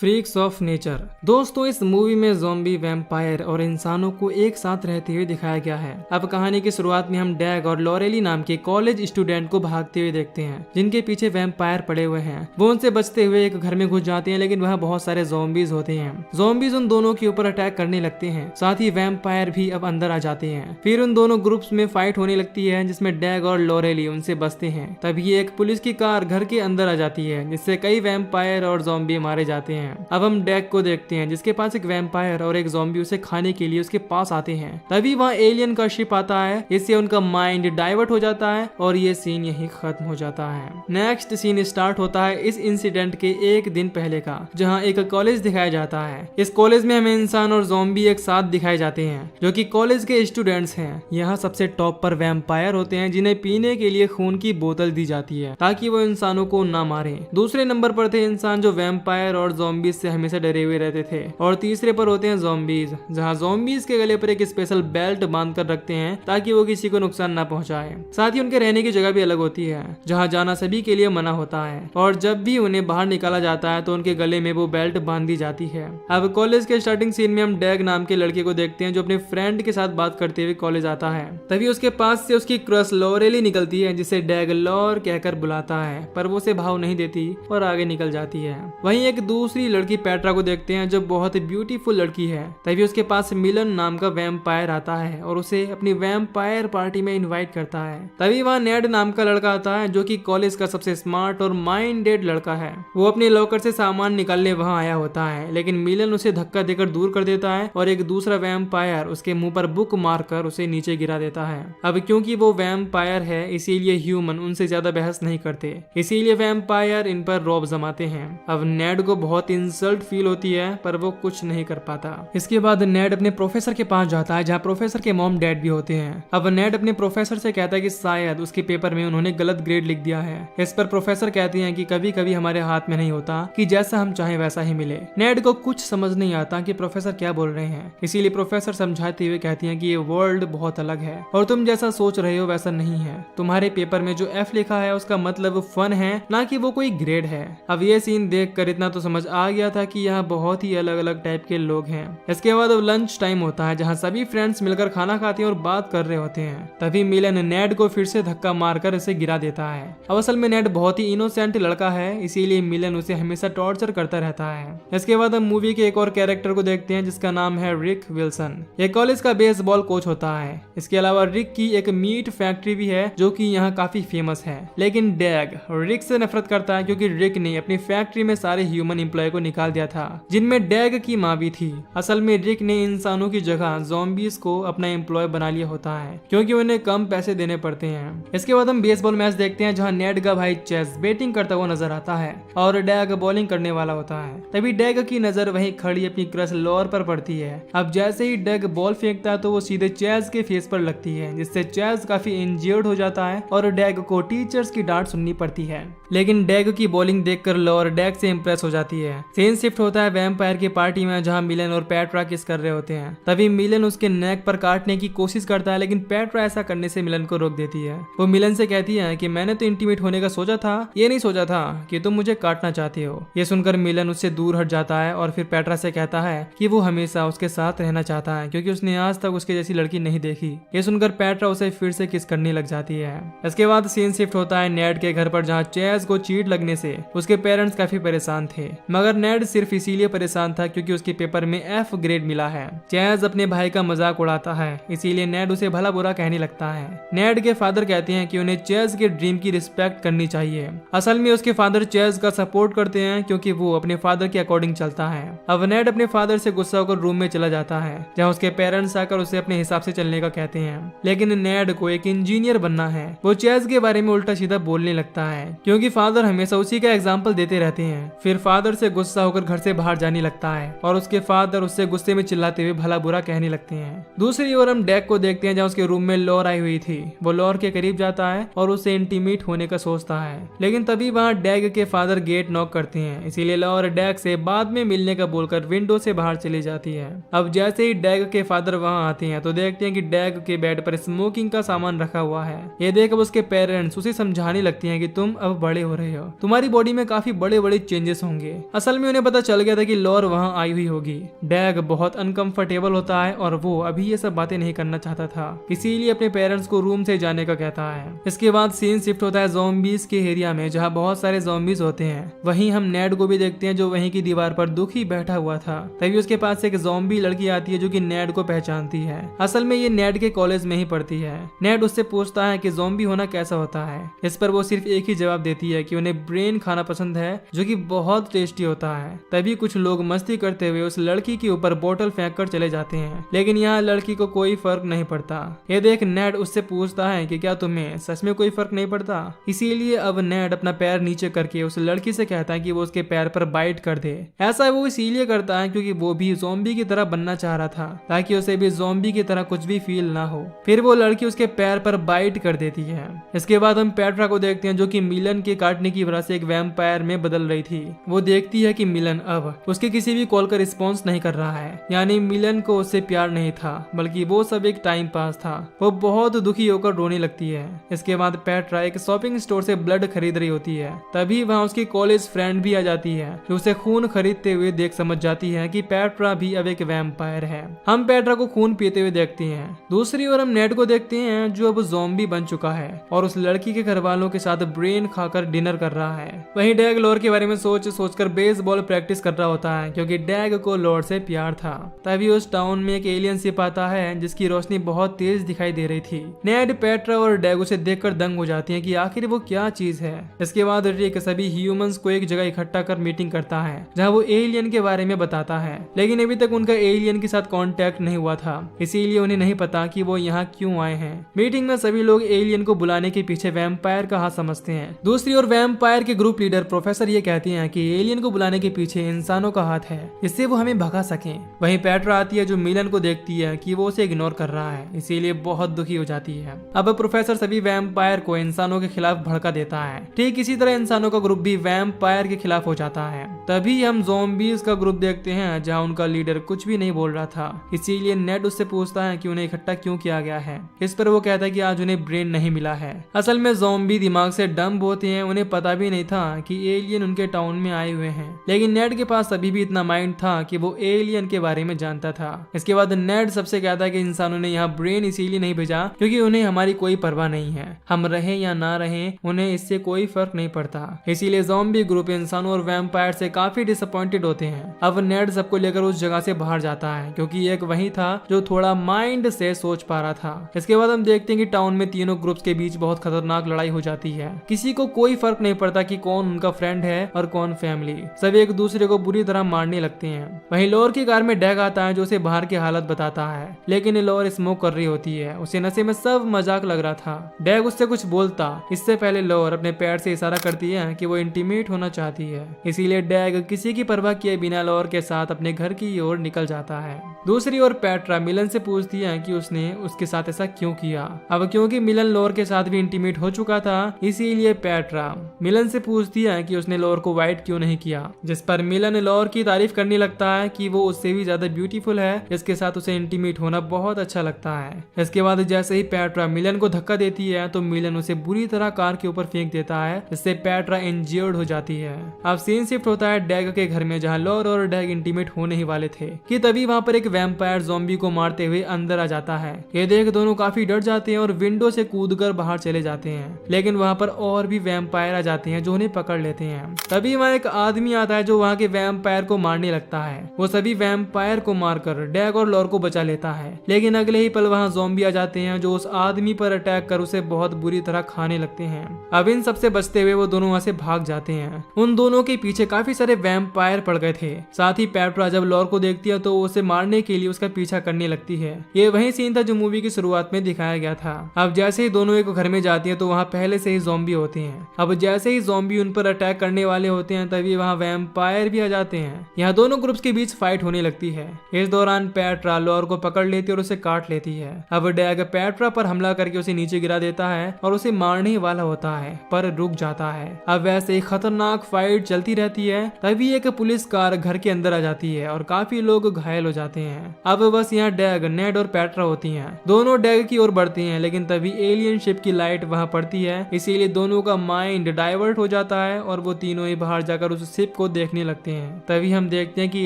Freaks of nature. दोस्तों, इस movie में ज़ॉम्बी, वैम्पायर और इंसानों को एक साथ रहते हुए दिखाया गया है। अब कहानी की शुरुआत में हम डैग और लॉरेली नाम के कॉलेज स्टूडेंट को भागते हुए देखते हैं, जिनके पीछे वैम्पायर पड़े हुए हैं। वो उनसे बचते हुए एक घर में घुस जाते हैं, लेकिन वहाँ बहुत सारे ज़ॉम्बीज होते हैं। ज़ॉम्बीज उन दोनों के ऊपर अटैक करने लगते हैं, साथ ही वैम्पायर भी अब अंदर आ जाते हैं। फिर उन दोनों ग्रुप्स में फाइट होने लगती है, जिसमें डैग और लॉरेली उनसे बचते हैं। तभी एक पुलिस की कार घर के अंदर आ जाती है, जिससे कई वैम्पायर और ज़ॉम्बी मारे जाते हैं। अब हम डैग को देखते हैं, जिसके पास एक वैम्पायर और एक ज़ॉम्बी उसे खाने के लिए उसके पास आते हैं। तभी वहाँ एलियन का शिप आता है, इससे उनका माइंड डाइवर्ट हो जाता है और ये सीन यहीं खत्म हो जाता है। नेक्स्ट सीन स्टार्ट होता है इस इंसिडेंट के एक दिन पहले का, जहाँ एक कॉलेज दिखाया जाता है। इस कॉलेज में हमें इंसान और ज़ॉम्बी एक साथ दिखाए जाते हैं, जो कि कॉलेज के स्टूडेंट्स हैं। यहाँ सबसे टॉप पर वैम्पायर होते हैं, जिन्हें पीने के लिए खून की बोतल दी जाती है ताकि वो इंसानों को ना मारे। दूसरे नंबर पर थे इंसान, जो वैम्पायर और ज़ॉम्बीज से हमेशा डरे हुए रहते थे। और तीसरे पर होते हैं ज़ॉम्बीज, जहाँ ज़ॉम्बीज के गले पर एक स्पेशल बेल्ट बांध कर रखते हैं ताकि वो किसी को नुकसान ना पहुंचाए। साथ ही उनके रहने की जगह भी अलग होती है, जहाँ जाना सभी के लिए मना होता है। और जब भी उन्हें बाहर निकाला जाता है तो उनके गले में वो बेल्ट बांध दी जाती है। अब कॉलेज के स्टार्टिंग सीन में हम डैग नाम के लड़के को देखते हैं, जो अपने फ्रेंड के साथ बात करते हुए कॉलेज आता है। तभी उसके पास से उसकी क्रश लॉरेली निकलती है, जिसे डैग लॉर कहकर बुलाता है, पर वो उसे भाव नहीं देती और आगे निकल जाती है। वहीं एक दूसरी लड़की पेट्रा को देखते हैं, जो बहुत ब्यूटीफुल लड़की है। तभी उसके पास मिलन नाम का वैम्पायर आता है और उसे अपनी वैम्पायर पार्टी में इनवाइट करता है। तभी वहाँ नेड नाम का लड़का आता है, जो कि कॉलेज का सबसे स्मार्ट और माइंडेड लड़का है। वो अपने लॉकर से सामान निकालने वहाँ आया होता है, लेकिन मिलन उसे धक्का देकर दूर कर देता है और एक दूसरा वैम्पायर उसके मुंह पर बुक मारकर उसे नीचे गिरा देता है। अब क्योंकि वो वैम्पायर है, इसीलिए ह्यूमन उनसे ज्यादा बहस नहीं करते, इसीलिए वैम्पायर इन पर रौब जमाते हैं। अब नेड को बहुत इंसल्ट फील होती है, पर वो कुछ नहीं कर पाता। इसके बाद नेड अपने प्रोफेसर के पास जाता है, जहाँ प्रोफेसर के मॉम डैड भी होते हैं। अब नेड अपने प्रोफेसर से कहता है कि शायद उसके पेपर में उन्होंने गलत ग्रेड लिख दिया है। इस पर प्रोफेसर कहती हैं कि कभी कभी हमारे हाथ में नहीं होता कि जैसा हम चाहे वैसा ही मिले। नेड को कुछ समझ नहीं आता कि प्रोफेसर क्या बोल रहे हैं, इसीलिए प्रोफेसर समझाते हुए कहती हैं कि ये वर्ल्ड बहुत अलग है और तुम जैसा सोच रहे हो वैसा नहीं है। तुम्हारे पेपर में जो F लिखा है उसका मतलब फन है, ना कि वो कोई ग्रेड है। अब ये सीन देखकर इतना तो समझ आ गया था कि यहाँ बहुत ही अलग अलग टाइप के लोग हैं। इसके बाद अब लंच टाइम होता है, जहाँ सभी फ्रेंड्स मिलकर खाना खाते हैं और बात कर रहे होते हैं। तभी मिलन नेड को फिर से धक्का मारकर उसे गिरा देता है। अब असल में नेड बहुत ही इनोसेंट लड़का है, इसीलिए मिलन उसे हमेशा टॉर्चर करता रहता है। इसके बाद हम मूवी के एक और कैरेक्टर को देखते हैं, जिसका नाम है रिक विल्सन। ये कॉलेज का बेसबॉल कोच होता है। इसके अलावा रिक की एक मीट फैक्ट्री भी है, जो कि यहाँ काफी फेमस है। लेकिन डैग रिक से नफरत करता है, क्योंकि रिक ने अपनी फैक्ट्री में सारे ह्यूमन एम्प्लॉय को निकाल दिया था, जिनमें डैग की माँ भी थी। असल में रिक ने इंसानों की जगह ज़ॉम्बीज को अपना एम्प्लॉय बना लिया होता है, क्योंकि उन्हें कम पैसे देने पड़ते हैं। इसके बाद हम बेसबॉल मैच देखते हैं, जहाँ नेड का भाई चेस बैटिंग करता हुआ नजर आता है और डैग बॉलिंग करने वाला होता है। तभी डैग की नजर वहीं खड़ी अपनी क्रश लॉर पर पड़ती है। अब जैसे ही डैग बॉल फेंकता है तो वो सीधे चेस के फेस पर लगती है, जिससे चेस काफी इंजर्ड हो जाता है और डैग को टीचर्स की डांट सुननी पड़ती है। लेकिन डैग की बॉलिंग देखकर लॉर डैग से इंप्रेस हो जाती है। सीन शिफ्ट होता है वैम्पायर की पार्टी में, जहाँ मिलन और पेट्रा किस कर रहे होते हैं। तभी मिलन उसके नेक पर काटने की कोशिश करता है, लेकिन पेट्रा ऐसा करने से मिलन को रोक देती है। वो मिलन से कहती है कि मैंने तो इंटीमेट होने का सोचा था, ये नहीं सोचा था कि तुम मुझे काटना चाहते हो। ये सुनकर मिलन उससे दूर हट जाता है और फिर पेट्रा से कहता है कि वो हमेशा उसके साथ रहना चाहता है, क्योंकि उसने आज तक उसके जैसी लड़की नहीं देखी। ये सुनकर पेट्रा उसे फिर से किस करने लग जाती है। इसके बाद सीन शिफ्ट होता है नेड के घर पर, जहाँ चेस को चीट लगने से उसके पेरेंट्स काफी परेशान थे। मगर नेड सिर्फ इसीलिए परेशान था क्योंकि उसके पेपर में F ग्रेड मिला है। चेस अपने भाई का मजाक उड़ाता है, इसीलिए नेड उसे भला बुरा कहने लगता है। नेड के फादर कहते हैं कि उन्हें चेस के ड्रीम की रिस्पेक्ट करनी चाहिए। असल में उसके फादर चेस का सपोर्ट करते हैं, क्योंकि वो अपने फादर के अकॉर्डिंग चलता है। अब नेड अपने फादर से गुस्सा होकर रूम में चला जाता है, जहाँ उसके पेरेंट्स आकर उसे अपने हिसाब से चलने का कहते हैं। लेकिन नेड को एक इंजीनियर बनना है। वो चेस के बारे में उल्टा सीधा बोलने लगता है, क्योंकि फादर हमेशा उसी का एग्जाम्पल देते रहते हैं। फिर फादर से गुस्सा होकर घर से बाहर जाने लगता है और उसके फादर उससे गुस्से में चिल्लाते हुए भला बुरा कहने लगते हैं। दूसरी ओर हम डैग को देखते हैं, जहाँ उसके रूम में लॉर आई हुई थी। वो लॉर के करीब जाता है और उससे इंटीमेट होने का सोचता है, लेकिन तभी वहाँ डैग के फादर गेट नॉक करते हैं, इसीलिए लॉर डैग से बाद में मिलने का बोलकर विंडो से बाहर चली जाती है। अब जैसे ही डैग के फादर वहाँ आते हैं तो देखते हैं कि डैग के बेड पर स्मोकिंग का सामान रखा हुआ है। ये देख अब उसके पेरेंट्स उसे समझाने लगती हैं कि तुम अब बड़े हो रहे हो, तुम्हारी बॉडी में काफी बड़े बड़े चेंजेस होंगे। असल असल में उन्हें पता चल गया था कि लॉर वहां आई हुई होगी। डैग बहुत अनकंफर्टेबल होता है और वो अभी ये सब बातें नहीं करना चाहता था, इसीलिए अपने पेरेंट्स को रूम से जाने का कहता है। इसके बाद सीन शिफ्ट होता है ज़ॉम्बीज के एरिया में जहाँ बहुत सारे ज़ॉम्बीज होते हैं। वहीं हम नेड को भी देखते हैं जो वहीं की दीवार पर दुखी बैठा हुआ था। तभी उसके पास एक ज़ॉम्बी लड़की आती है जो कि नेड को पहचानती है। असल में ये नेड के कॉलेज में ही पढ़ती है। नेड उससे पूछता है कि ज़ॉम्बी होना कैसा होता है। इस पर वो सिर्फ एक ही जवाब देती है कि उन्हें ब्रेन खाना पसंद है जो कि बहुत टेस्टी होता है। तभी कुछ लोग मस्ती करते हुए उस लड़की के ऊपर बोतल फेंक कर चले जाते हैं, लेकिन यहाँ लड़की को कोई फर्क नहीं पड़ता। ये देख नेड उससे पूछता है कि क्या तुम्हें सच में कोई फर्क नहीं पड़ता। इसीलिए अब नेड अपना पैर नीचे करके उस लड़की से कहता है कि वो उसके पैर पर बाइट कर दे। ऐसा वो इसीलिए करता है क्योंकि वो भी ज़ॉम्बी की तरह बनना चाह रहा था, ताकि उसे भी ज़ॉम्बी की तरह कुछ भी फील ना हो। फिर वो लड़की उसके पैर पर बाइट कर देती है। इसके बाद हम पेट्रा को देखते हैं जो कि मिलन के काटने की वजह से एक वैम्पायर में बदल रही थी। वो देखती है कि मिलन अब उसके किसी भी कॉल का रिस्पॉन्स नहीं कर रहा है, यानी मिलन को उससे प्यार नहीं था बल्कि वो सब एक टाइम पास था। वो बहुत दुखी होकर रोने लगती है। इसके बाद पेट्रा एक शॉपिंग स्टोर से ब्लड खरीद रही होती है। तभी वहाँ उसकी कॉलेज फ्रेंड भी आ जाती है जो उसे खून खरीदते हुए देख समझ जाती है कि पेट्रा भी अब एक वैम्पायर है। हम पेट्रा को खून पीते हुए देखते हैं। दूसरी ओर हम नेड को देखते हैं जो अब ज़ॉम्बी बन चुका है और उस लड़की के घर वालों के साथ ब्रेन खाकर डिनर कर रहा है। वहीं डैग लॉर के बारे में सोचकर बेसबॉल प्रैक्टिस कर रहा होता है क्योंकि डैग को लॉर से प्यार था। तभी उस टाउन में एक एलियन शिप आता है जिसकी रोशनी बहुत तेज दिखाई दे रही थी। नेड, पेट्रा और डैग उसे देखकर दंग हो जाती हैं कि आखिर वो क्या चीज है। इसके बाद रिक सभी ह्यूमंस को एक जगह इकट्ठा कर मीटिंग करता है जहां वो एलियन के बारे में बताता है, लेकिन अभी तक उनका एलियन के साथ कांटेक्ट नहीं हुआ था, इसीलिए उन्हें नहीं पता कि वो यहाँ क्यों आए हैं। मीटिंग में सभी लोग एलियन को बुलाने के पीछे वैम्पायर का हाथ समझते हैं। दूसरी ओर वैम्पायर के ग्रुप लीडर प्रोफेसर ये कहती हैं कि एलियन को बुलाने के पीछे इंसानों का हाथ है, इससे वो हमें भगा सकें। वहीं पेट्रा आती है जो मिलन को देखती है कि वो उसे इग्नोर कर रहा है, इसीलिए बहुत दुखी हो जाती है। अब प्रोफेसर सभी वैम्पायर को इंसानों के खिलाफ भड़का देता है। ठीक इसी तरह इंसानों का ग्रुप भी वैम्पायर के खिलाफ हो जाता है। तभी हम ज़ॉम्बीज का ग्रुप देखते हैं जहां उनका लीडर कुछ भी नहीं बोल रहा था, इसीलिए नेड उससे पूछता है कि उन्हें इकट्ठा क्यों किया गया है। इस पर वो कहता है कि आज उन्हें ब्रेन नहीं मिला है। असल में ज़ॉम्बी दिमाग से डम्ब होते हैं, उन्हें पता भी नहीं था कि एलियन उनके टाउन में आए हुए हैं, लेकिन नेड के पास अभी भी इतना माइंड था कि वो एलियन के बारे में जानता था। इसके बाद नेड सबसे कहता है कि इंसानों ने यहाँ ब्रेन इसीलिए नहीं भेजा क्योंकि उन्हें हमारी कोई परवाह नहीं है, हम रहे या ना रहे उन्हें इससे कोई फर्क नहीं पड़ता। इसीलिए ज़ॉम्बी ग्रुप इंसानों और वैम्पायर से काफी डिसअपॉइंटेड होते हैं। अब नेड सबको लेकर उस जगह से बाहर जाता है क्योंकि एक वही था जो थोड़ा माइंड से सोच पा रहा था। इसके बाद हम देखते हैं कि टाउन में तीनों ग्रुप्स के बीच बहुत खतरनाक लड़ाई हो जाती है। किसी को कोई फर्क नहीं पड़ता कि कौन उनका फ्रेंड है और कौन फैमिली, सब एक दूसरे को बुरी तरह मारने लगते हैं। वहीं लॉर की कार में डैग आता है जो उसे बाहर की हालत बताता है, लेकिन लॉर स्मोक कर रही होती है। उसे नशे में सब मजाक लग रहा था। डैग उससे कुछ बोलता इससे पहले लॉर अपने पैर से इशारा करती है कि वो इंटीमेट होना चाहती है, इसीलिए डैग किसी की परवाह किए बिना लॉर के साथ अपने घर की ओर निकल जाता है। दूसरी ओर पेट्रा मिलन से पूछती है कि उसने उसके साथ ऐसा क्यों किया। अब क्योंकि मिलन लॉर के साथ भी इंटीमेट हो चुका था, इसीलिए पेट्रा मिलन से पूछती है कि उसने लॉर को वाइट क्यों नहीं किया, जिस पर मिलन लॉर की तारीफ करने लगता है कि वो उससे भी ज्यादा ब्यूटीफुल है, इसके साथ उसे इंटीमेट होना बहुत अच्छा लगता है। इसके बाद जैसे ही पेट्रा मिलन को धक्का देती है तो मिलन उसे बुरी तरह कार के ऊपर फेंक देता है, जिससे पेट्रा इंजर्ड हो जाती है। अब सीन शिफ्ट होता है डैग के घर में जहाँ लॉर और डैग इंटीमेट होने ही वाले थे कि तभी वहाँ पर एक वैम्पायर ज़ॉम्बी को मारते हुए अंदर आ जाता है। ये देख दोनों काफी डर जाते हैं और विंडो से कूदकर बाहर चले जाते हैं, लेकिन वहाँ पर और भी वैम्पायर आ जाते हैं जो उन्हें पकड़ लेते हैं। तभी वहाँ एक आदमी आता है जो वहाँ के वैम्पायर को मारने लगता है। वो सभी वैम्पायर को मारकर डैग और लॉर को बचा लेता है, लेकिन अगले ही पल वहाँ ज़ॉम्बी आ जाते हैं जो उस आदमी पर अटैक कर उसे बहुत बुरी तरह खाने लगते हैं। अब इन सबसे बचते हुए वो दोनों वहाँ से भाग जाते हैं। उन दोनों के पीछे काफी सारे वैम्पायर पड़ गए थे। साथ ही पेट्रा जब लॉर को देखती है तो उसे मारने के लिए उसका पीछा करने लगती है। ये वही सीन था जो मूवी की शुरुआत में दिखाया गया था। अब जैसे ही दोनों एक घर में जाती है तो वहाँ पहले से ही ज़ॉम्बी होते हैं। अब जैसे ही ज़ॉम्बी उन पर अटैक करने वाले होते हैं तभी वहाँ वैम्पायर भी आ जाते हैं। यहाँ दोनों ग्रुप्स के बीच फाइट होने लगती है। इस दौरान पेट्रा लॉर को पकड़ लेती है और उसे काट लेती है। अब डैग पेट्रा पर हमला करके उसे नीचे गिरा देता है और उसे मारने ही वाला होता है, पर रुक जाता है। अब वैसे ही खतरनाक फाइट चलती रहती है। तभी एक पुलिस कार घर के अंदर आ जाती है और काफी लोग घायल हो जाते हैं। अब बस यहाँ डैग, नेड और पेट्रा होती हैं। दोनों डैग की ओर बढ़ती हैं, लेकिन तभी एलियन शिप की लाइट वहाँ पड़ती है, इसीलिए दोनों का माइंड डाइवर्ट हो जाता है और वो तीनों ही बाहर जाकर उस शिप को को देखने लगते हैं। तभी हम देखते हैं कि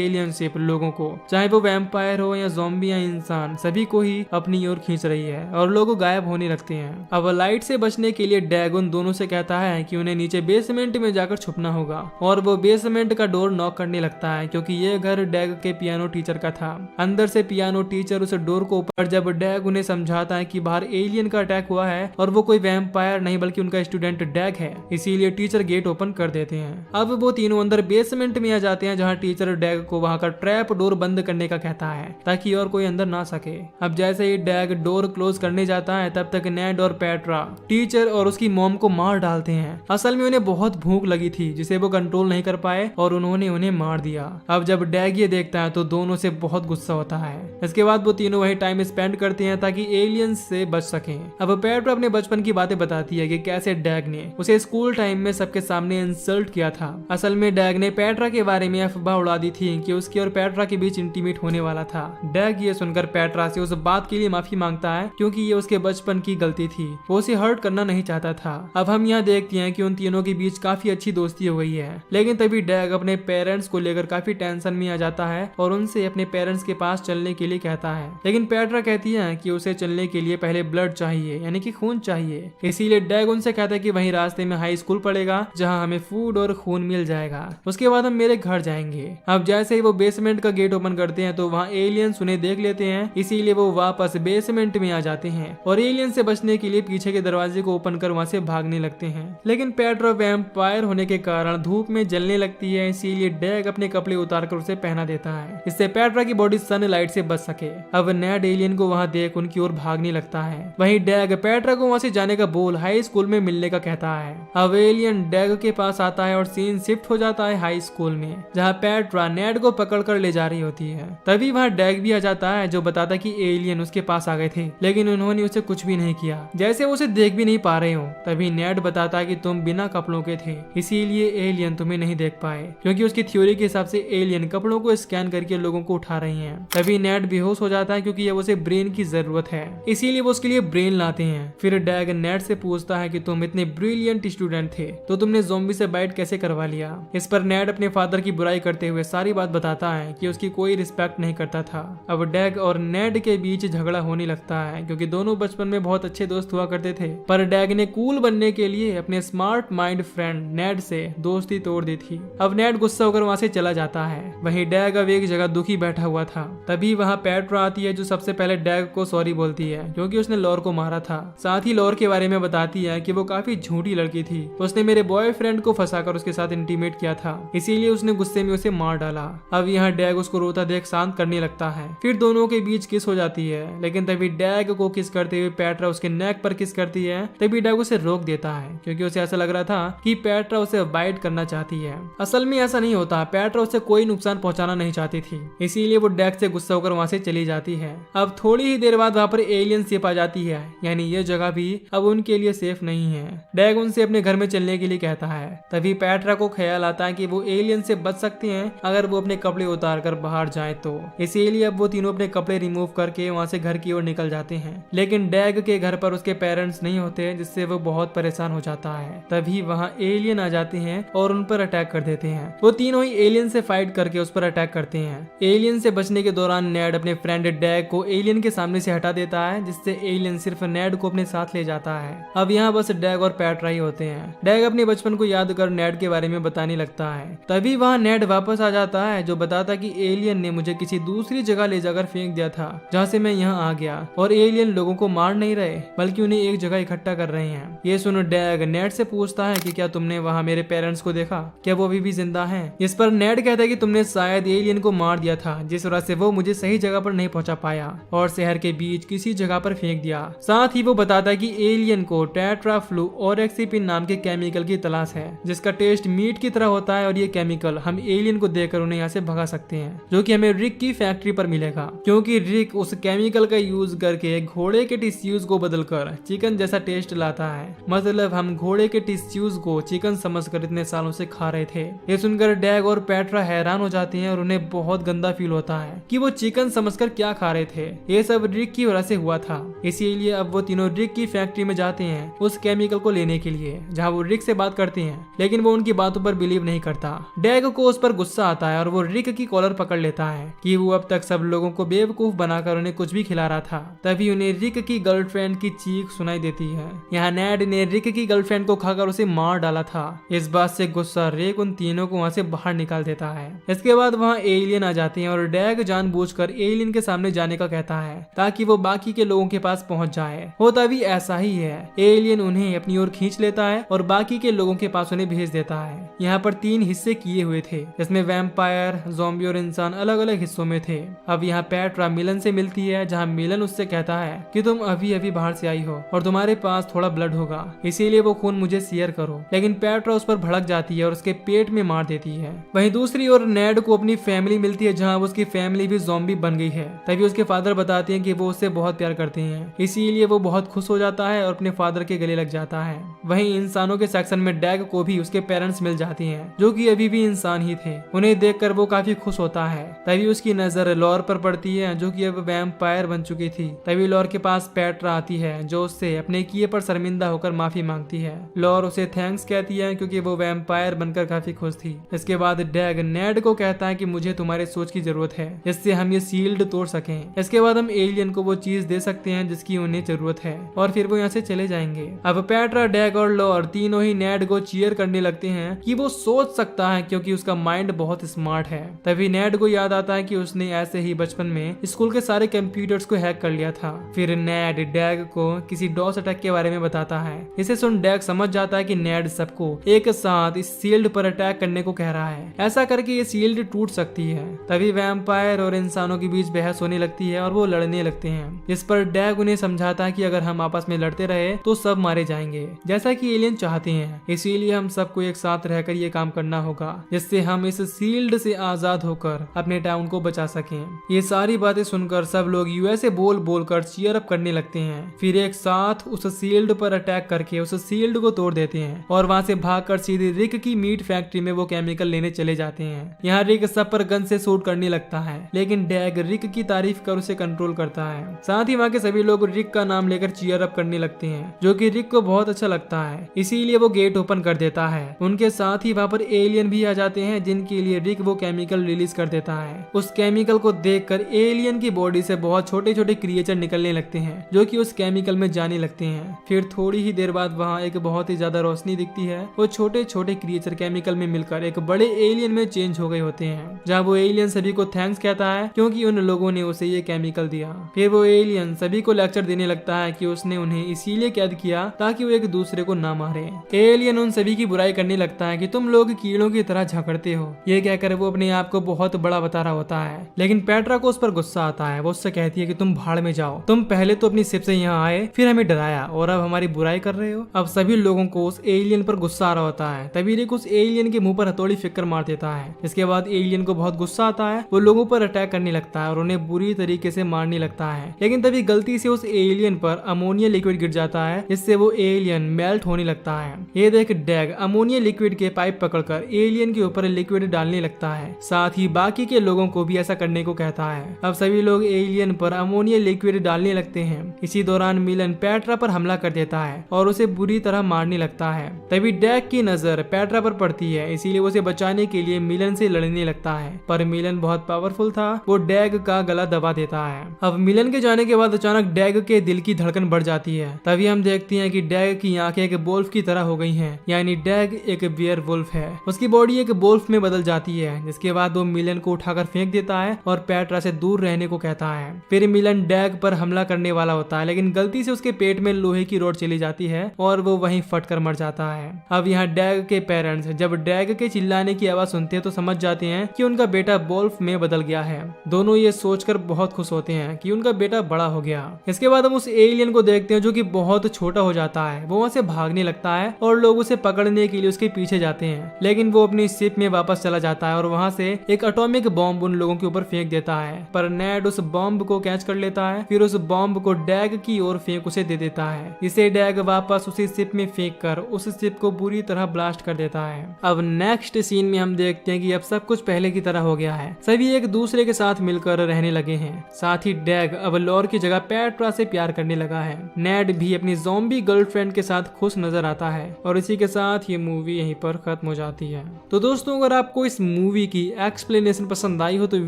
एलियन शिप लोगों को, चाहे वो वैम्पायर हो या ज़ॉम्बी या इंसान, सभी को ही अपनी ओर खींच रही है और लोग गायब होने लगते हैं। अब लाइट से बचने के लिए डैग उन दोनों से कहता है कि उन्हें नीचे बेसमेंट में जाकर छुपना होगा और वो बेसमेंट का डोर नॉक करने लगता है क्योंकि ये घर डैग के पियानो टीचर का था। अंदर से पियानो टीचर उस डोर को ऊपर जब डैग उन्हें समझाता है कि बाहर एलियन का अटैक हुआ है और वो कोई वैम्पायर नहीं बल्कि उनका स्टूडेंट डैग है, इसीलिए टीचर गेट ओपन कर देते हैं। अब वो तीनों अंदर बेसमेंट में आ जाते हैं जहाँ टीचर डैग को वहाँ का ट्रैप डोर बंद करने का कहता है ताकि और कोई अंदर ना सके। अब जैसे ही डैग डोर क्लोज करने जाता है तब तक नेड और पेट्रा टीचर और उसकी मॉम को मार डालते हैं। असल में उन्हें बहुत भूख लगी थी जिसे वो कंट्रोल नहीं कर पाए और उन्होंने उन्हें मार दिया। अब जब डैग ये देखता है तो दोनों से बहुत गुस्सा होता है। इसके बाद वो तीनों वही टाइम स्पेंड करते हैं ताकि एलियंस से बच सकें। अब पेट्रा अपने बचपन की बातें बताती है कि कैसे डैग ने उसे स्कूल टाइम में सबके सामने इंसल्ट किया था। असल में डैग ने पेट्रा के बारे में अफवाह उड़ा दी थी कि उसकी और पेट्रा के बीच इंटीमेट होने वाला था। डैग ये सुनकर पेट्रा से उस बात के लिए माफी मांगता है क्योंकि ये उसके बचपन की गलती थी, वो उसे हर्ट करना नहीं चाहता था। अब हम यहाँ देखते हैं कि उन तीनों के बीच काफी अच्छी दोस्ती हो गई है, लेकिन तभी डैग अपने पेरेंट्स को लेकर काफी टेंशन में आ जाता है और उनसे अपने पेरेंट्स के पास चलने के लिए कहता है। लेकिन पेट्रा कहती है कि उसे चलने के लिए पहले ब्लड चाहिए, यानी कि खून चाहिए। इसीलिए डैग उनसे कहता है कि वहीं रास्ते में हाई स्कूल पड़ेगा जहाँ हमें फूड और खून मिल जाएगा, उसके बाद हम मेरे घर जाएंगे। अब जैसे ही वो बेसमेंट का गेट ओपन करते हैं तो वहाँ एलियंस उन्हें देख लेते हैं, इसीलिए वो वापस बेसमेंट में आ जाते हैं और एलियन से बचने के लिए पीछे के दरवाजे को ओपन कर वहाँ से भागने लगते हैं। लेकिन पेट्रा वैम्पायर होने के कारण धूप में जलने लगती है, इसीलिए डैग अपने कपड़े उतारकर उसे पहना देता है, इससे पेट्रा की बॉडी सनलाइट से बच सके। अब नेड एलियन को वहाँ देख उनकी ओर भागने लगता है। वहीं डैग पेट्रा को वहाँ से जाने का बोल हाई स्कूल में मिलने का कहता है। अब एलियन डैग के पास आता है और सीन शिफ्ट हो जाता है हाई स्कूल में जहाँ पेट्रा नेड को पकड़ कर ले जा रही होती है। तभी वहाँ डैग भी आ जाता है जो बताता कि एलियन उसके पास आ गए थे लेकिन उन्होंने उसे कुछ भी नहीं किया, जैसे वो उसे देख भी नहीं पा रहे हो। तभी नेड बताता है कि तुम बिना कपड़ों के थे इसीलिए एलियन तुम्हें नहीं देख पाए, क्योंकि उसकी थ्योरी के हिसाब से एलियन कपड़ों को स्कैन करके लोगों को उठा रही हैं। तभी नेड बेहोश हो जाता है क्योंकि अब उसे ब्रेन की जरूरत है, इसीलिए वो उसके लिए ब्रेन लाते हैं। फिर डैग नेड से पूछता है कि तुम इतने ब्रिलियंट स्टूडेंट थे तो तुमने ज़ॉम्बी से बाइट कैसे करवा लिया। इस पर नेड अपने फादर की बुराई करते हुए सारी बात बताता है कि उसकी कोई रिस्पेक्ट नहीं करता था। अब डैग और नेड के बीच झगड़ा होने लगता है क्योंकि दोनों बचपन में बहुत अच्छे दोस्त हुआ करते थे, पर डैग ने कूल बनने के लिए अपने स्मार्ट माइंड फ्रेंड नेड से दोस्ती तोड़ दी थी। अब नेड गुस्सा होकर वहाँ से चला जाता है। वहीं डैग अब एक जगह दुखी बैठा हुआ था। तभी वहाँ पेट्रा आती है जो सबसे पहले डैग को सॉरी बोलती है क्योंकि उसने लॉर को मारा था। साथ ही लॉर के बारे में बताती है कि वो काफी झूठी लड़की थी, उसने मेरे बॉयफ्रेंड को फंसाकर उसके साथ इंटीमेट किया था, इसीलिए उसने गुस्से में उसे मार डाला। अब यहाँ डैग उसको रोता देख शांत करने लगता है। फिर दोनों के बीच किस हो जाती है, लेकिन तभी डैग को किस करते हुए पेट्रा उसके नेक पर किस करती है। तभी डैग उसे रोक देता है क्योंकि उसे ऐसा लग रहा था कि पेट्रा उसे बाइट करना चाहती है। असल में ऐसा नहीं होता, पेट्रा उसे कोई नुकसान पहुंचाना नहीं चाहती थी, इसीलिए वो डैग से गुस्सा होकर वहाँ से चली जाती है। अब थोड़ी ही देर बाद वहाँ पर एलियन शिप आ जाती है, यानी ये जगह भी अब उनके लिए सेफ नहीं है। डैग उनसे अपने घर में चलने के लिए कहता है। तभी पेट्रा को ख्याल आता है कि वो एलियन से बच सकते हैं अगर वो अपने कपड़े उतार कर बाहर जाए तो, इसीलिए अब वो तीनों अपने कपड़े रिमूव करके वहाँ से घर की ओर निकल जाते हैं। लेकिन डैग के घर पर उसके पेरेंट्स नहीं होते जिससे वो बहुत परेशान हो जाता है। तभी वहाँ एलियन आ जाते हैं और उन पर अटैक कर देते हैं। वो तीनों ही एलियन से फाइट करके उस पर अटैक करते हैं। एलियन से बचने के दौरान नेड अपने फ्रेंड डैग को एलियन के सामने से हटा देता है जिससे एलियन सिर्फ नेड को अपने साथ ले जाता है। अब यहाँ बस डैग और पेट्रा ही होते हैं। डैग अपने बचपन को याद कर नेड के बारे में बताने लगता है। तभी वहाँ नेड वापस आ जाता है जो बताता कि एलियन ने मुझे किसी दूसरी जगह ले जाकर फेंक दिया था जहाँ से मैं यहाँ आ गया, और एलियन लोगों को मार नहीं रहे बल्कि उन्हें एक जगह इकट्ठा कर रहे हैं। ये सुनो डैग नेड से पूछता है कि क्या तुमने वहाँ मेरे पेरेंट्स को देखा, क्या वो अभी भी जिंदा हैं? इस पर नेड कहता है कि तुमने शायद एलियन को मार दिया था जिस वजह से वो मुझे सही जगह पर नहीं पहुंचा पाया और शहर के बीच किसी जगह पर फेंक दिया। साथ ही वो बताता है कि एलियन को टेट्राफ्लू और एक्सिपिन नाम के केमिकल की तलाश है जिसका टेस्ट मीट की तरह होता है, और ये केमिकल हम एलियन को देकर उन्हें यहाँ से भगा सकते हैं, जो कि हमें रिक की फैक्ट्री पर मिलेगा, क्योंकि रिक उस केमिकल का यूज करके घोड़े के टिश्यूज को बदलकर चिकन जैसा टेस्ट लाता है। मतलब हम घोड़े के टिश्यूज को चिकन समझकर इतने सालों से खा रहे थे। ये सुनकर डैग और पेट्रा हैरान हो जाते हैं और उन्हें बहुत गंदा फील होता है कि वो चिकन समझकर क्या खा रहे थे। ये सब रिक की वजह से हुआ था, इसीलिए अब वो तीनों रिक की फैक्ट्री में जाते हैं उस केमिकल को लेने के लिए, जहाँ वो रिक से बात करते हैं, लेकिन वो उनकी बातों पर बिलीव नहीं नहीं करता। डैग को उस पर गुस्सा आता है और वो रिक की कॉलर पकड़ लेता है कि वो अब तक सब लोगों को बेवकूफ बनाकर उन्हें कुछ भी खिला रहा था। तभी उन्हें रिक की गर्लफ्रेंड की चीख सुनाई देती है। यहाँ नेड ने रिक की गर्लफ्रेंड को खाकर उसे मार डाला था। इस बात से गुस्सा रिक उन तीनों को वहाँ से बाहर निकाल देता है। इसके बाद वहाँ एलियन आ जाते हैं और डैग जानबूझकर एलियन के सामने जाने का कहता है ताकि वो बाकी के लोगों के पास पहुंच जाए। होता भी ऐसा ही है। एलियन उन्हें अपनी ओर खींच लेता है और बाकी के लोगों के पास उन्हें भेज देता है। यहाँ पर 3 हिस्से किए हुए थे जिसमें वैम्पायर, ज़ॉम्बी और इंसान अलग अलग हिस्सों में थे। अब यहाँ पेट्रा मिलन से मिलती है जहाँ मिलन उससे कहता है कि तुम अभी अभी बाहर से आई हो और तुम्हारे पास थोड़ा ब्लड होगा, इसीलिए वो खून मुझे शेयर करो। लेकिन पेट्रा उस पर भड़क जाती है और उसके पेट में मार देती है। वहीं दूसरी ओर नेड को अपनी फैमिली मिलती है जहाँ उसकी फैमिली भी ज़ॉम्बी बन गई है। तभी उसके फादर बताते हैं कि वो उससे बहुत प्यार करते हैं, इसीलिए वो बहुत खुश हो जाता है और अपने फादर के गले लग जाता है। वहीं इंसानों के सेक्शन में डैग को भी उसके पेरेंट्स मिल जाती हैं जो कि अभी भी इंसान ही थे। उन्हें देखकर वो काफी खुश होता है। तभी उसकी नजर लॉर पर पड़ती है जो कि अब वैम्पायर बन चुकी थी। तभी लॉर के पास पेट्रा आती है जो उससे अपने किए पर शर्मिंदा होकर माफी मांगती है। लॉर उसे थैंक्स कहती है क्योंकि वो वैम्पायर बनकर काफी खुश थी। इसके बाद डैग नेड को कहता है कि मुझे तुम्हारे सोच की जरूरत है जिससे हम ये सील्ड तोड़ सकें। इसके बाद हम एलियन को वो चीज दे सकते हैं जिसकी उन्हें जरूरत है और फिर वो यहाँ से चले जाएंगे। अब पेट्रा, डैग और लॉर तीनों ही नेड को चीयर करने लगते हैं कि वो सोच सकता है क्योंकि उसका माइंड बहुत स्मार्ट है। तभी नेड को याद आता है कि उसने ऐसे ही बचपन में स्कूल के सारे कंप्यूटर्स को हैक कर लिया था। फिर नेड डैग को किसी डॉस अटैक के बारे में बताता है। इसे सुन डैग समझ जाता है कि नेड सबको एक साथ इस शील्ड पर अटैक करने को कह रहा है। ऐसा करके ये शील्ड टूट सकती है। तभी वैम्पायर और इंसानों के बीच बहस होने लगती है और वो लड़ने लगते हैं। इस पर डैग उन्हें समझाता है कि अगर हम आपस में लड़ते रहे तो सब मारे जाएंगे जैसा कि एलियन चाहते हैं, इसीलिए हम सबको एक साथ रहकर ये काम करना होगा जिससे हम इस शील्ड से आजाद होकर अपने टाउन को बचा सकें। ये सारी बातें सुनकर सब लोग यूएसए बोल बोल कर चीयर अप करने लगते हैं। फिर एक साथ उस शील्ड पर अटैक करके उस शील्ड को तोड़ देते हैं और वहां से भागकर सीधे रिक की मीट फैक्ट्री में वो केमिकल लेने चले जाते हैं। यहाँ रिक सब पर गन से शूट करने लगता है लेकिन डैग रिक की तारीफ कर उसे कंट्रोल करता है। साथ ही वहाँ के सभी लोग रिक का नाम लेकर चीयर अप करने लगते हैं जो कि रिक को बहुत अच्छा लगता है, इसीलिए वो गेट ओपन कर देता है। उनके साथ ही वहाँ पर एलियन भी आ जाते हैं जिनके लिए रिक वो केमिकल रिलीज कर देता है। उस केमिकल को देखकर एलियन की बॉडी से बहुत छोटे छोटे क्रिएचर निकलने लगते हैं जो कि उस केमिकल में जाने लगते हैं। फिर थोड़ी ही देर बाद वहाँ एक बहुत ही ज्यादा रोशनी दिखती है। वो छोटे छोटे क्रिएचर केमिकल में मिलकर एक बड़े एलियन में चेंज हो गए होते हैं जहाँ वो एलियन सभी को थैंक्स कहता है क्योंकि उन लोगों ने उसे ये केमिकल दिया। फिर वो एलियन सभी को लेक्चर देने लगता है कि उसने उन्हें इसीलिए कैद किया ताकि वो एक दूसरे को ना मारे। एलियन उन सभी की बुराई करने लगता है कि तुम लोग कीड़ों की तरह झगड़ते हो। ये कहकर वो अपने आप को बहुत बड़ा बता रहा होता है लेकिन पेट्रा को उस पर गुस्सा आता है। वो उससे कहती है कि तुम भाड़ में जाओ, तुम पहले तो अपनी शिप से यहाँ आए, फिर हमें डराया और अब हमारी बुराई कर रहे हो। अब सभी लोगों को उस एलियन पर गुस्सा आ रहा होता है। तभी रिक उस एलियन के मुंह पर हथौड़ी फेंक मार देता है। इसके बाद एलियन को बहुत गुस्सा आता है। वो लोगों पर अटैक करने लगता है और उन्हें बुरी तरीके से मारने लगता है। लेकिन तभी गलती से उस एलियन पर अमोनिया लिक्विड गिर जाता है जिससे वो एलियन मेल्ट होने लगता है। ये देख डैग अमोनिया लिक्विड के पाइप पकड़कर एलियन के ऊपर लिक्विड डालने लगता है। साथ ही बाकी के लोगों को भी ऐसा करने को कहता है। अब सभी लोग एलियन पर अमोनिया लिक्विड डालने लगते हैं। इसी दौरान मिलन पेट्रा पर हमला कर देता है और उसे बुरी तरह मारने लगता है। तभी डैग की नजर पेट्रा पर पड़ती है, इसीलिए उसे बचाने के लिए मिलन से लड़ने लगता है। पर मिलन बहुत पावरफुल था, वो डैग का गला दबा देता है। अब मिलन के जाने के बाद अचानक डैग के दिल की धड़कन बढ़ जाती है। तभी हम देखते हैं कि डैग की आंखें एक वोल्फ की तरह हो गई हैं, यानी डैग एक बियर वुल्फ है। उसकी बॉडी एक वुल्फ में बदल जाती है। जिसके बाद वो मिलन को उठाकर फेंक देता है और पेट्रा से दूर रहने को कहता है। फिर मिलन डैग पर हमला करने वाला होता है लेकिन गलती से उसके पेट में लोहे की रॉड चली जाती है और वो वहीं फटकर मर जाता है। अब यहाँ डैग के पेरेंट्स जब डैग के चिल्लाने की आवाज सुनते हैं तो समझ जाते हैं कि उनका बेटा वुल्फ में बदल गया है। दोनों ये सोचकर बहुत खुश होते हैं कि उनका बेटा बड़ा हो गया। इसके बाद हम उस एलियन को देखते हैं जो कि बहुत छोटा हो जाता है। वो वहाँ से भागने लगता है और लोग उसे पकड़ने के लिए उसके पीछे जाते हैं लेकिन वो अपनी शिप में वापस चला जाता है और वहाँ से एक एटॉमिक बॉम्ब उन लोगों के ऊपर फेंक देता है। पर नेड उस बॉम्ब को कैच कर लेता है। फिर उस बॉम्ब को डैग की ओर फेंक उसे दे देता है। इसे डैग वापस उसी शिप में फेंक कर उस शिप को बुरी तरह ब्लास्ट कर देता है। अब नेक्स्ट सीन में हम देखते हैं कि अब सब कुछ पहले की तरह हो गया है। सभी एक दूसरे के साथ मिलकर रहने लगे हैं। साथ ही डैग अब लॉर की जगह पेट्रा से प्यार करने लगा है। नेड भी अपनी ज़ॉम्बी गर्लफ्रेंड के साथ खुश नजर आता है। और इसी के साथ ये मूवी यहीं पर खत्म हो जाती है। जाती है। तो दोस्तों अगर आपको इस मूवी की एक्सप्लेनेशन पसंद आई हो तो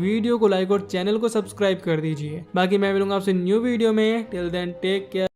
वीडियो को लाइक और चैनल को सब्सक्राइब कर दीजिए। बाकी मैं मिलूंगा आपसे न्यू वीडियो में। Till then take care.